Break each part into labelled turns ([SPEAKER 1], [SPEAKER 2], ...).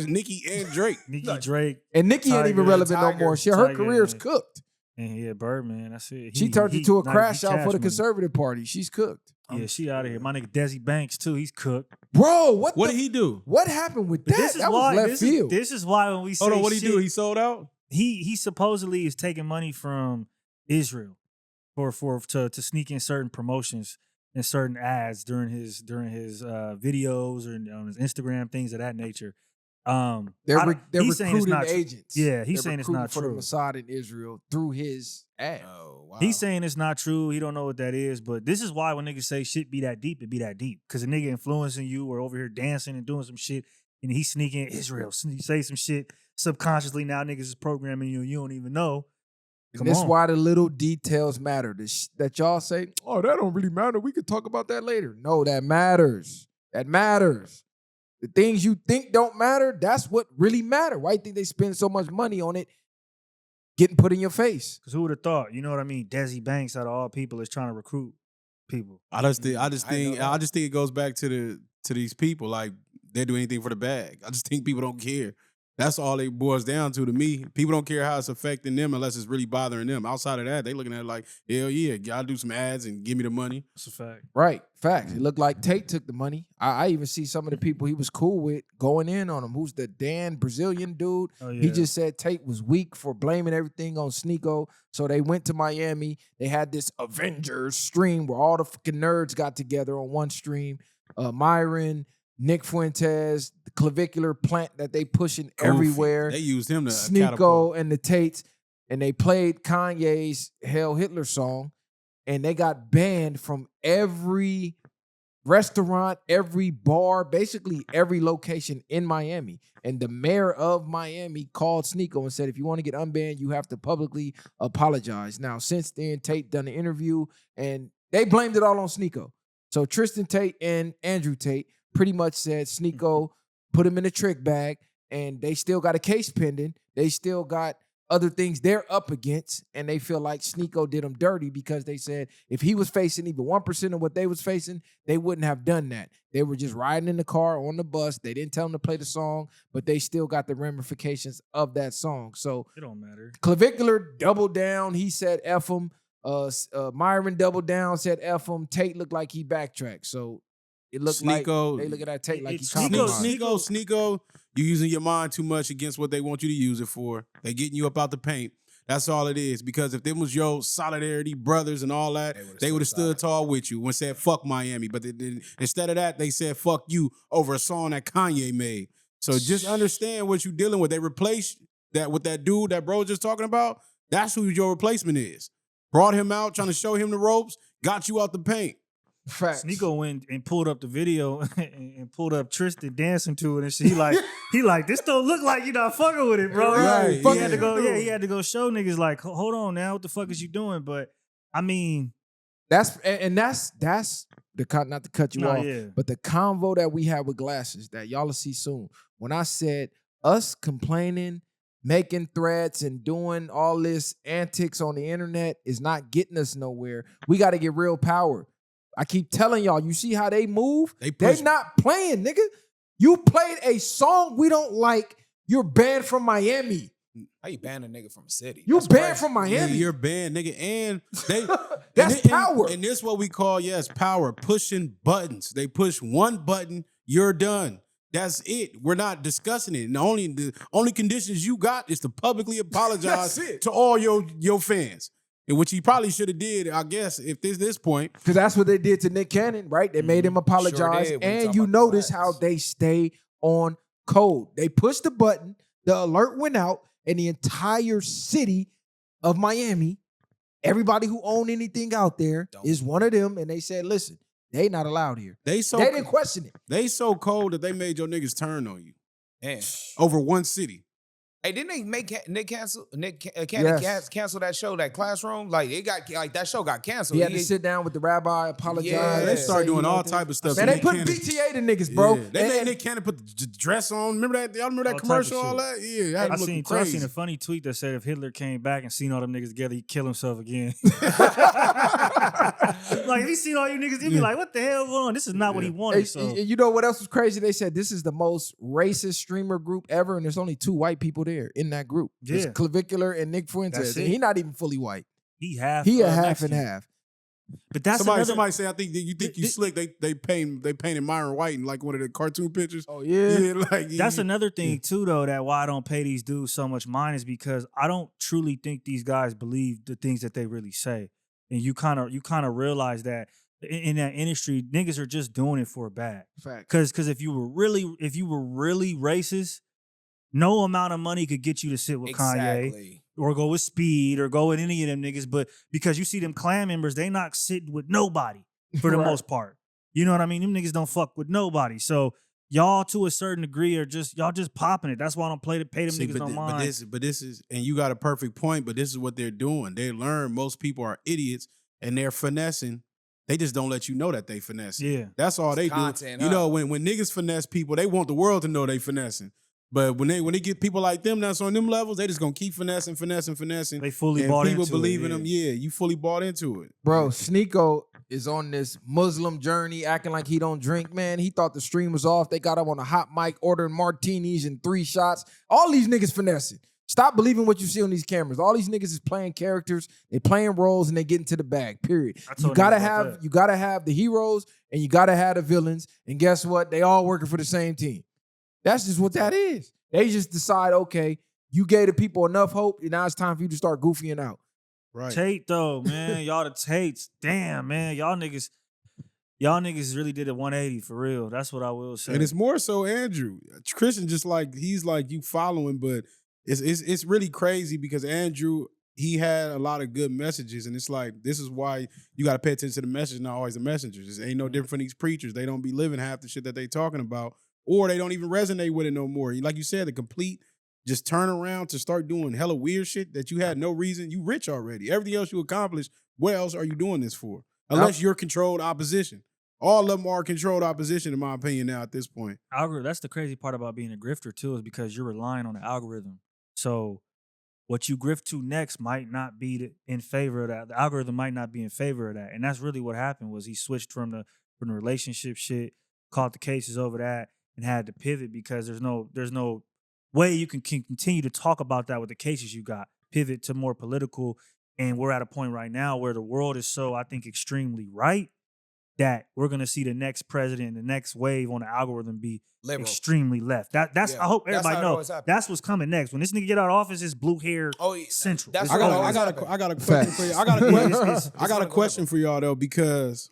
[SPEAKER 1] Nicki and Drake.
[SPEAKER 2] Nicki, Drake.
[SPEAKER 3] And Nicki ain't even
[SPEAKER 2] Tiger,
[SPEAKER 3] relevant no
[SPEAKER 2] Tiger,
[SPEAKER 3] more. Shit, her
[SPEAKER 2] Tiger,
[SPEAKER 3] career's
[SPEAKER 2] and-
[SPEAKER 3] cooked.
[SPEAKER 2] And yeah, Birdman. That's it.
[SPEAKER 3] She turned into a crash out for the
[SPEAKER 2] money.
[SPEAKER 3] Conservative Party. She's cooked.
[SPEAKER 2] Yeah, she out of here. My nigga Desi Banks too. He's cooked.
[SPEAKER 3] Bro,
[SPEAKER 1] What did he do?
[SPEAKER 3] What happened with
[SPEAKER 2] But
[SPEAKER 3] that? That was left field.
[SPEAKER 2] This is why when we say
[SPEAKER 1] Hold on, what did
[SPEAKER 2] shit,
[SPEAKER 1] he do? He sold out?
[SPEAKER 2] He supposedly is taking money from Israel to sneak in certain promotions and certain ads during his videos or on his Instagram, things of that nature.
[SPEAKER 3] They're
[SPEAKER 2] he's saying it's
[SPEAKER 3] recruiting
[SPEAKER 2] not
[SPEAKER 3] agents.
[SPEAKER 2] Yeah, he's
[SPEAKER 3] They're
[SPEAKER 2] saying it's
[SPEAKER 3] recruiting
[SPEAKER 2] not
[SPEAKER 3] for the
[SPEAKER 2] true.
[SPEAKER 3] Mossad in Israel through his ad.
[SPEAKER 1] Oh, wow.
[SPEAKER 2] He's saying it's not true. He don't know what that is. But this is why when niggas say shit be that deep, it be that deep. Because a nigga influencing you or over here dancing and doing some shit, and he's sneaking Israel. He say some shit subconsciously. Now niggas is programming you and you don't even know.
[SPEAKER 3] And that's why the little details matter. That y'all say, oh, that don't really matter. We could talk about that later. No, that matters. That matters. The things you think don't matter, that's what really matter. Why do you think they spend so much money on it getting put in your face?
[SPEAKER 2] Because who would have thought? You know what I mean? Desi Banks, out of all people, is trying to recruit people.
[SPEAKER 1] I just think it goes back to these people. Like, they do anything for the bag. I just think people don't care. That's all it boils down to me. People don't care how it's affecting them unless it's really bothering them. Outside of that, they looking at it like, hell yeah, y'all do some ads and give me the money.
[SPEAKER 2] That's a fact.
[SPEAKER 3] Right. Facts. It looked like Tate took the money. I even see some of the people he was cool with going in on him. Who's the Brazilian dude?
[SPEAKER 2] Oh, yeah.
[SPEAKER 3] He just said Tate was weak for blaming everything on SNEAKEO. So they went to Miami. They had this Avengers stream where all the fucking nerds got together on one stream. Myron, Nick Fuentes, the clavicular plant that they pushing
[SPEAKER 1] Goofy.
[SPEAKER 3] everywhere.
[SPEAKER 1] They used him to
[SPEAKER 3] SNEAKEO
[SPEAKER 1] catapult.
[SPEAKER 3] and the Tates, and they played Kanye's Hail Hitler song, and they got banned from every restaurant, every bar, basically every location in Miami. And the mayor of Miami called SNEAKEO and said, if you want to get unbanned, you have to publicly apologize. Now, since then, Tate done an interview, and they blamed it all on SNEAKEO. So Tristan Tate and Andrew Tate pretty much said SNEAKEO put him in a trick bag, and they still got a case pending. They still got other things they're up against, and they feel like SNEAKEO did them dirty because they said if he was facing even 1% of what they was facing, they wouldn't have done that. They were just riding in the car on the bus. They didn't tell him to play the song, but they still got the ramifications of that song. So
[SPEAKER 2] It don't matter.
[SPEAKER 3] Clavicular doubled down. He said F him. Myron doubled down, said F him. Tate looked like he backtracked. So it looked
[SPEAKER 1] SNEAKEO,
[SPEAKER 3] like they look at that Tate like he
[SPEAKER 2] it's
[SPEAKER 3] compromised.
[SPEAKER 1] SNEAKEO, you using your mind too much against what they want you to use it for. They getting you up out the paint. That's all it is. Because if them was your solidarity brothers and all that, they would have stood tall with you and said, fuck Miami. But instead of that, they said, fuck you over a song that Kanye made. So just understand what you're dealing with. They replaced that with that dude that bro just talking about. That's who your replacement is. Brought him out, trying to show him the ropes, got you out the paint.
[SPEAKER 3] Facts.
[SPEAKER 2] SNEAKEO went and pulled up the video and pulled up Tristan dancing to it and shit. He like, this don't look like you not fucking with it, bro.
[SPEAKER 1] Right.
[SPEAKER 2] He had to go, he had to go show niggas like, hold on now, what the fuck is you doing? But I mean,
[SPEAKER 3] that's the not to cut you off,
[SPEAKER 2] yeah.
[SPEAKER 3] but the convo that we had with Glasses that y'all will see soon. When I said us complaining, making threats, and doing all this antics on the internet is not getting us nowhere. We got to get real power. I keep telling y'all, you see how they move? They not playing, nigga. You played a song we don't like. You're banned from Miami.
[SPEAKER 4] How you ban a nigga from a city?
[SPEAKER 3] You banned from Miami.
[SPEAKER 1] Yeah, you're banned, nigga. And they
[SPEAKER 3] That's power.
[SPEAKER 1] And this what we call, power. Pushing buttons. They push one button, you're done. That's it. We're not discussing it. And the only conditions you got is to publicly apologize to all your fans. And which he probably should have did, I guess, if this point.
[SPEAKER 3] Because that's what they did to Nick Cannon, right? They made him apologize.
[SPEAKER 4] Sure did,
[SPEAKER 3] and you notice how they stay on code. They pushed the button, the alert went out, and the entire city of Miami, everybody who owned anything out there is one of them. And they said, listen, they not allowed here. They didn't question it.
[SPEAKER 1] They so cold that they made your niggas turn on you.
[SPEAKER 4] Man.
[SPEAKER 1] Over one city.
[SPEAKER 4] Hey, didn't they make Nick cancel? Candy
[SPEAKER 3] Yes.
[SPEAKER 4] cancel that show, that Classroom? Like it got that show got canceled.
[SPEAKER 3] He had to sit down with the rabbi, apologize.
[SPEAKER 4] Yeah,
[SPEAKER 1] They
[SPEAKER 4] say
[SPEAKER 1] started doing
[SPEAKER 3] he
[SPEAKER 1] all
[SPEAKER 3] like
[SPEAKER 1] type of stuff.
[SPEAKER 3] Man,
[SPEAKER 1] to
[SPEAKER 3] they
[SPEAKER 1] Nick
[SPEAKER 3] put
[SPEAKER 1] Cannon.
[SPEAKER 3] BTA to niggas, bro.
[SPEAKER 1] Yeah. They made Nick Cannon put the dress on. Remember that? Y'all remember that
[SPEAKER 2] All
[SPEAKER 1] commercial?
[SPEAKER 2] type of
[SPEAKER 1] All
[SPEAKER 2] shit.
[SPEAKER 1] that? Yeah, that
[SPEAKER 2] I
[SPEAKER 1] looking
[SPEAKER 2] seen
[SPEAKER 1] crazy.
[SPEAKER 2] a funny tweet that said if Hitler came back and seen all them niggas together, he'd kill himself again. Like if he seen all you niggas, he'd be like, "What the hell going on? This is not what he wanted."
[SPEAKER 3] And-
[SPEAKER 2] So
[SPEAKER 3] and you know what else was crazy? They said this is the most racist streamer group ever, and there's only 2 white people there in that group.
[SPEAKER 2] Yeah.
[SPEAKER 3] It's Clavicular and Nick
[SPEAKER 2] That's
[SPEAKER 3] Fuentes.
[SPEAKER 2] it.
[SPEAKER 3] And he not even fully white.
[SPEAKER 2] he half.
[SPEAKER 3] He a half
[SPEAKER 2] Mexican.
[SPEAKER 3] and half.
[SPEAKER 2] But that's
[SPEAKER 1] Somebody
[SPEAKER 2] another.
[SPEAKER 1] say, I think that you think you slick. They painted Myron White in like one of the cartoon pictures.
[SPEAKER 3] Oh yeah.
[SPEAKER 1] like
[SPEAKER 2] That's another thing too, though. That why I don't pay these dudes so much mind is because I don't truly think these guys believe the things that they really say, and you kind of realize that in that industry, niggas are just doing it for a bag.
[SPEAKER 3] Fact.
[SPEAKER 2] Because if you were really racist, no amount of money could get you to sit with Kanye
[SPEAKER 4] exactly.
[SPEAKER 2] or go with Speed or go with any of them niggas. But because you see them clan members, they not sitting with nobody for the
[SPEAKER 3] Right.
[SPEAKER 2] most part. You know what I mean? Them niggas don't fuck with nobody. So y'all to a certain degree are just popping it. That's why I don't pay them niggas no mind.
[SPEAKER 1] But this is, and you got a perfect point. But this is what they're doing. They learn most people are idiots and they're finessing. They just don't let you know that they finessing.
[SPEAKER 2] Yeah.
[SPEAKER 1] That's all they do.
[SPEAKER 4] Content,
[SPEAKER 1] You
[SPEAKER 4] huh?
[SPEAKER 1] know, when niggas finesse people, they want the world to know they finessing. But when they get people like them that's on them levels, they just gonna keep finessing.
[SPEAKER 2] They fully
[SPEAKER 1] and
[SPEAKER 2] bought
[SPEAKER 1] people
[SPEAKER 2] into
[SPEAKER 1] believe
[SPEAKER 2] it,
[SPEAKER 1] in them. Yeah, you fully bought into it.
[SPEAKER 3] Bro, SNEAKEO is on this Muslim journey, acting like he don't drink. Man, he thought the stream was off. They got him on a hot mic, ordering martinis and 3 shots. All these niggas finessing. Stop believing what you see on these cameras. All these niggas is playing characters, they playing roles, and they get into the bag. Period.
[SPEAKER 2] I
[SPEAKER 3] You
[SPEAKER 2] told
[SPEAKER 3] gotta
[SPEAKER 2] niggas about
[SPEAKER 3] have
[SPEAKER 2] that.
[SPEAKER 3] you gotta have the heroes and you gotta have the villains. And guess what? They all working for the same team. That's just what that is. They just decide, okay, you gave the people enough hope, and now it's time for you to start goofying out.
[SPEAKER 1] Right.
[SPEAKER 2] Tate though, man, y'all the Tates. Damn, man, y'all niggas really did a 180 for real. That's what I will say.
[SPEAKER 1] And it's more so Andrew. Christian just like he's like you following, but it's really crazy because Andrew, he had a lot of good messages, and it's like this is why you got to pay attention to the message, not always the messengers. It ain't no different from these preachers. They don't be living half the shit that they talking about, or they don't even resonate with it no more. Like you said, the complete just turn around to start doing hella weird shit that you had no reason. You rich already. Everything else you accomplished, what else are you doing this for? Unless you're controlled opposition. All of them are controlled opposition, in my opinion, now at this point.
[SPEAKER 2] Algorithm. That's the crazy part about being a grifter too, is because you're relying on the algorithm. So what you grift to next might not be in favor of that. The algorithm might not be in favor of that, and that's really what happened. Was he switched from the relationship shit, caught the cases over that, and had to pivot because there's no way you can continue to talk about that with the cases you got. Pivot to more political, and we're at a point right now where the world is so, I think, extremely right that we're gonna see the next president, the next wave on the algorithm be
[SPEAKER 4] Liberal.
[SPEAKER 2] extremely left. That's
[SPEAKER 4] Yeah.
[SPEAKER 2] I hope
[SPEAKER 4] That's
[SPEAKER 2] everybody
[SPEAKER 4] how it
[SPEAKER 2] knows
[SPEAKER 4] always happens.
[SPEAKER 2] that's what's coming next. When this nigga get out of office, it's blue hair
[SPEAKER 4] Oh, yeah.
[SPEAKER 2] central.
[SPEAKER 4] That's
[SPEAKER 2] It's
[SPEAKER 4] what
[SPEAKER 2] over.
[SPEAKER 4] always
[SPEAKER 1] I got a question for you. I got a question. I got a question for y'all though, because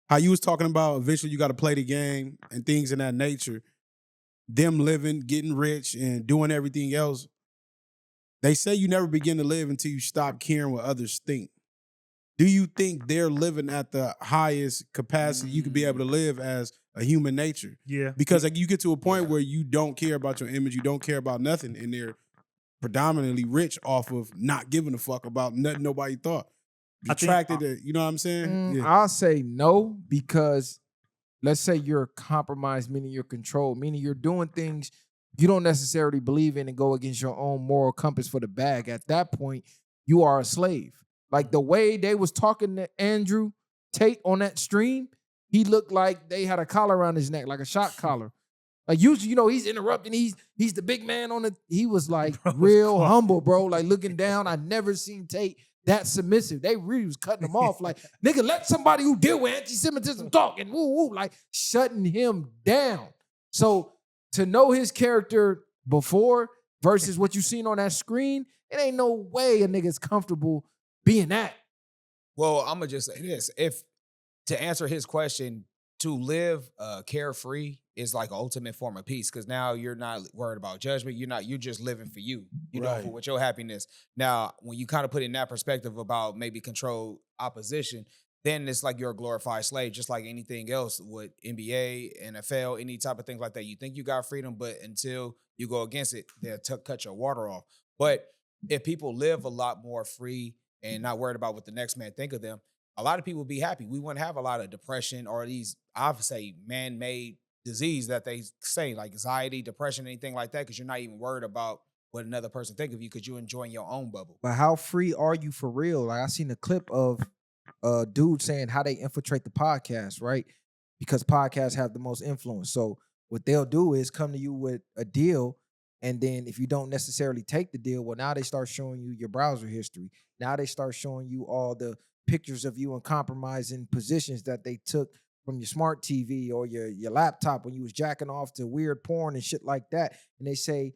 [SPEAKER 1] how you was talking about eventually you got to play the game and things in that nature. Them living, getting rich, and doing everything else. They say you never begin to live until you stop caring what others think. Do you think they're living at the highest capacity you could be able to live as a human nature?
[SPEAKER 2] Yeah.
[SPEAKER 1] Because like you get to a point where you don't care about your image, you don't care about nothing, and they're predominantly rich off of not giving a fuck about nothing nobody thought.
[SPEAKER 2] I think-
[SPEAKER 1] Attracted to, you know what I'm saying? Yeah.
[SPEAKER 3] I'll say no, because let's say you're compromised, meaning you're controlled, meaning you're doing things you don't necessarily believe in and go against your own moral compass for the bag. At that point, you are a slave. Like the way they was talking to Andrew Tate on that stream, he looked like they had a collar around his neck, like a shot collar. Like usually, you know, he's interrupting. He's the big man on it. He was like
[SPEAKER 2] Bro,
[SPEAKER 3] real humble, bro. Like looking down. I never seen Tate that submissive. They really was cutting him off. Like, nigga, let somebody who deal with anti-Semitism talk and woo woo, like shutting him down. So to know his character before versus what you seen on that screen, it ain't no way a nigga's comfortable being that.
[SPEAKER 4] Well, I'm gonna just say this: if to answer his question, to live carefree is like an ultimate form of peace, because now you're not worried about judgment. You're just living for you. You know,
[SPEAKER 1] Right.
[SPEAKER 4] with your happiness. Now, when you kind of put in that perspective about maybe controlled opposition, then it's like you're a glorified slave, just like anything else with NBA, NFL, any type of things like that. You think you got freedom, but until you go against it, they'll cut your water off. But if people live a lot more free and not worried about what the next man think of them, a lot of people would be happy. We wouldn't have a lot of depression or these, I would say, man-made disease that they say, like anxiety, depression, anything like that, because you're not even worried about what another person think of you because you're enjoying your own bubble.
[SPEAKER 3] But how free are you for real? Like I seen a clip of a dude saying how they infiltrate the podcast, right? Because podcasts have the most influence. So what they'll do is come to you with a deal, and then if you don't necessarily take the deal, well, now they start showing you your browser history. Now they start showing you all the pictures of you in compromising positions that they took from your smart TV or your laptop when you was jacking off to weird porn and shit like that. And they say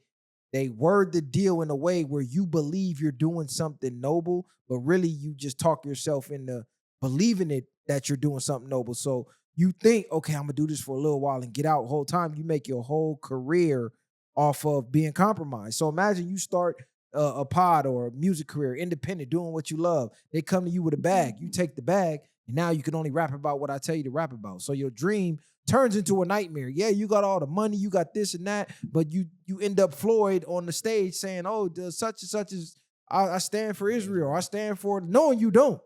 [SPEAKER 3] they word the deal in a way where you believe you're doing something noble, but really you just talk yourself into believing it that you're doing something noble. So you think, okay, I'm gonna do this for a little while and get out. The whole time you make your whole career off of being compromised. So imagine you start a pod or a music career, independent, doing what you love. They come to you with a bag. You take the bag, and now you can only rap about what I tell you to rap about. So your dream turns into a nightmare. Yeah, you got all the money, you got this and that, but you end up Floyd on the stage saying, oh, the such and such is, I stand for Israel, or I stand for, knowing you don't.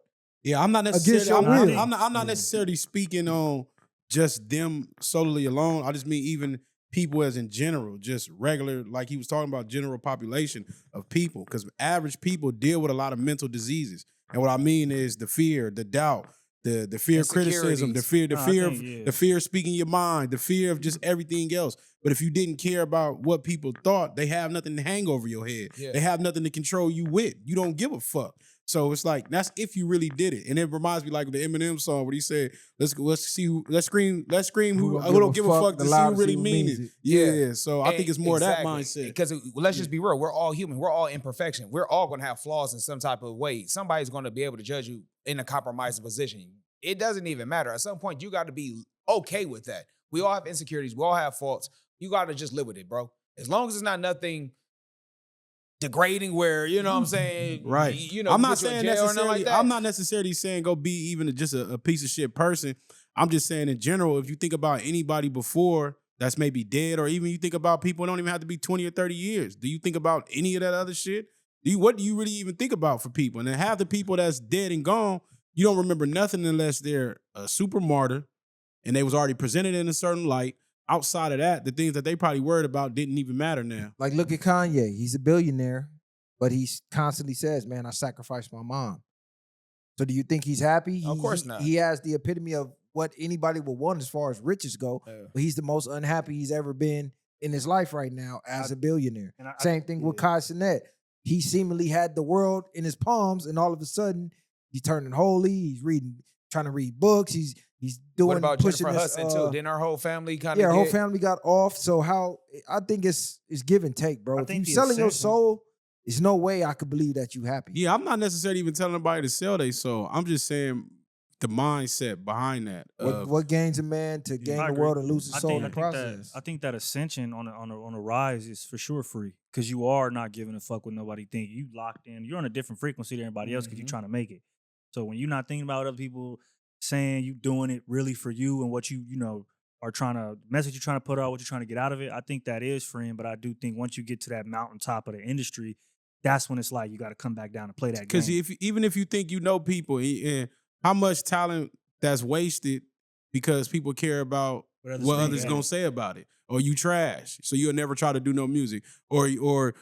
[SPEAKER 1] Yeah, I'm not
[SPEAKER 3] Against
[SPEAKER 1] necessarily.
[SPEAKER 3] your will.
[SPEAKER 1] I'm not necessarily speaking on just them solely alone. I just mean even people as in general, just regular, like he was talking about, general population of people, because average people deal with a lot of mental diseases. And what I mean is the fear, the doubt, the fear of criticism, the fear of speaking your mind, the fear of just everything else. But if you didn't care about what people thought, they have nothing to hang over your head.
[SPEAKER 4] Yeah.
[SPEAKER 1] They have nothing to control you with. You don't give a fuck. So it's like, that's if you really did it. And it reminds me like the Eminem song where he said, let's scream who don't give a fuck to see who really means it. Yeah. So I think it's more that mindset.
[SPEAKER 4] Because let's just be real, we're all human. We're all imperfection. We're all going to have flaws in some type of way. Somebody's going to be able to judge you in a compromising position. It doesn't even matter. At some point, you got to be okay with that. We all have insecurities. We all have faults. You got to just live with it, bro. As long as it's not nothing degrading where, you know what I'm saying?
[SPEAKER 1] Right.
[SPEAKER 4] You know,
[SPEAKER 1] I'm not saying necessarily,
[SPEAKER 4] like that.
[SPEAKER 1] I'm not necessarily saying go be even just a piece of shit person. I'm just saying in general, if you think about anybody before that's maybe dead, or even you think about people who don't even have to be 20 or 30 years. Do you think about any of that other shit? What do you really even think about for people? And then half the people that's dead and gone, you don't remember nothing unless they're a super martyr and they was already presented in a certain light. Outside of that, the things that they probably worried about didn't even matter now.
[SPEAKER 3] Like, look at Kanye. He's a billionaire, but he constantly says, man, I sacrificed my mom. So do you think he's happy?
[SPEAKER 4] Of course not.
[SPEAKER 3] He has the epitome of what anybody would want as far as riches go, but he's the most unhappy he's ever been in his life right now as a billionaire. Same thing with Kai Cenat. He seemingly had the world in his palms, and all of a sudden, he's turning holy. He's trying to read books. He's doing.
[SPEAKER 4] What about
[SPEAKER 3] pushing
[SPEAKER 4] Jennifer
[SPEAKER 3] this,
[SPEAKER 4] Hudson too? Didn't our whole family kind of?
[SPEAKER 3] Yeah, her whole family got off. So I think it's give and take, bro. If you're selling your soul, there's no way I could believe that you happy.
[SPEAKER 1] Yeah, I'm not necessarily even telling anybody to sell their soul. I'm just saying the mindset behind that.
[SPEAKER 3] What gains a man to gain the world and lose his soul in the process?
[SPEAKER 2] I think that ascension on a rise is for sure free, because you are not giving a fuck what nobody think. You locked in. You're on a different frequency than everybody else because you're trying to make it. So when you're not thinking about what other people saying, you doing it really for you and what you are trying to, message you're trying to put out, what you're trying to get out of it, I think that is freeing. But I do think once you get to that mountaintop of the industry, that's when it's like you got to come back down and play that game.
[SPEAKER 1] Because even if you think you know people, and how much talent that's wasted because people care about what others gonna say about it, or you trash, so you'll never try to do no music, or you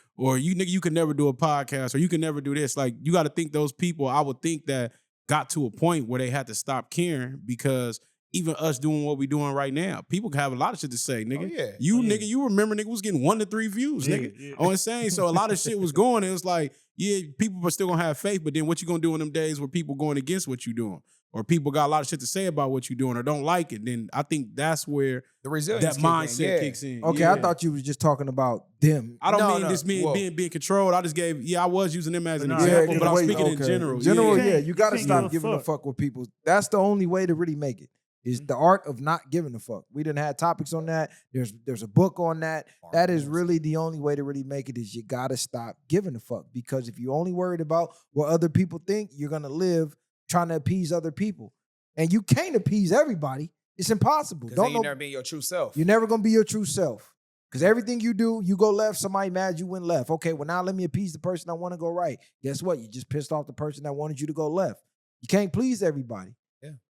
[SPEAKER 1] can never do a podcast, or you can never do this. Like, you got to think those people, I would think, that got to a point where they had to stop caring, because even us doing what we doing right now, people have a lot of shit to say, nigga.
[SPEAKER 4] Oh, yeah.
[SPEAKER 1] Nigga, you remember nigga was getting 1 to 3 views, nigga.
[SPEAKER 2] Yeah.
[SPEAKER 1] I'm saying, so a lot of shit was going. It was like, yeah, people are still gonna have faith, but then what you gonna do in them days where people going against what you doing, or people got a lot of shit to say about what you doing, or don't like it? Then I think that's where
[SPEAKER 4] the resilience
[SPEAKER 1] that mindset kicks in.
[SPEAKER 3] Okay,
[SPEAKER 1] yeah.
[SPEAKER 3] I thought you was just talking about them.
[SPEAKER 1] I don't mean this being controlled. I just gave, I was using them as an example, but I'm speaking in general.
[SPEAKER 3] You got to stop giving a fuck with people. That's the only way to really make it. Is the art of not giving a fuck. We done had topics on that. There's a book on that. That is really the only way to really make it, is you gotta stop giving a fuck. Because if you're only worried about what other people think, you're gonna live trying to appease other people. And you can't appease everybody. It's impossible.
[SPEAKER 4] Because you never be your true self.
[SPEAKER 3] You're never gonna be your true self. Because everything you do, you go left, somebody mad you went left. Okay, well now let me appease the person I want to go right. Guess what? You just pissed off the person that wanted you to go left. You can't please everybody.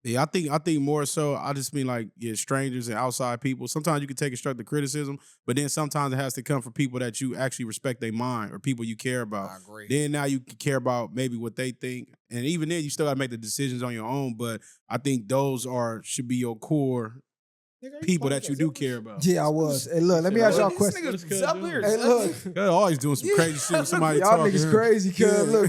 [SPEAKER 1] Yeah, I think more so. I just mean like strangers and outside people. Sometimes you can take constructive criticism, but then sometimes it has to come from people that you actually respect their mind or people you care about.
[SPEAKER 4] I agree.
[SPEAKER 1] Then now you can care about maybe what they think, and even then you still got to make the decisions on your own. But I think those should be your core people that you do care about.
[SPEAKER 3] Yeah, I was. Hey, look, let me ask y'all a question.
[SPEAKER 4] This nigga's up here.
[SPEAKER 3] Hey, look.
[SPEAKER 1] They're always doing some crazy shit with somebody
[SPEAKER 3] Y'all
[SPEAKER 1] talking.
[SPEAKER 3] niggas crazy, cuz. Look.